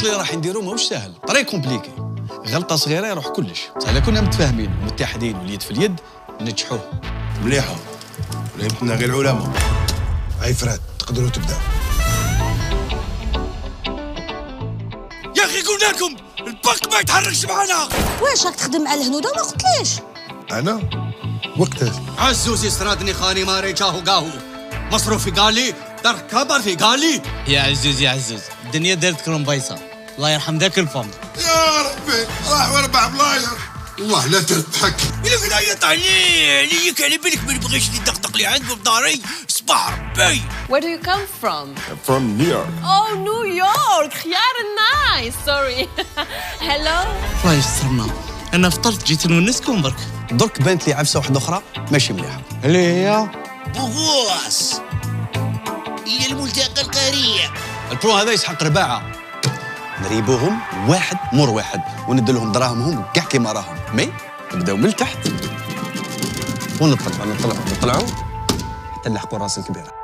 اللي راح نديرو ماهوش ساهل، طريق كومبليكي. غلطة صغيرة يروح كلش، بصح إذا كنا متفاهمين ومتحدين واليد في اليد ننجحوه. مليحة، ولا يمكننا غير العلماء. هاي فرات تقدروا تبداو. يا أخي قلنا لكم البنك ما يتحركش معنا. واش راك تخدم مع الهنود وما قلتليش؟ أنا؟ وقتاش؟ عزوز يسردني خاني ما ريجاهو قاهو مصروفي قال لي دار كبر في قال لي. يا عزوز يا عزوز، الدنيا دارت كرومبايصة، الله يرحم ذاك الفم. يا ربي راح وربع بلاير. والله لا تضحك. إلا كنا يطعني عليك على بالك ما نبغيش ندقدق لي عندكم داري صباح ربي. Where do you come from? From New York. Oh, New York. خيار nice. Sorry. Hello. الله يسترنا، أنا فطرت جيت نونسكم برك. درك بانت لي عفسة واحدة أخرى ماشي مليحة. اللي هي؟ بوغوس هي الملتقى القريب. البرو هذا يسحق رباعة. نريبوهم واحد مور واحد وندلهم دراهمهم كاع كيما راهم، مي نبداو من التحت ونطلعوا حتى نلحقوا راس الكبيرة.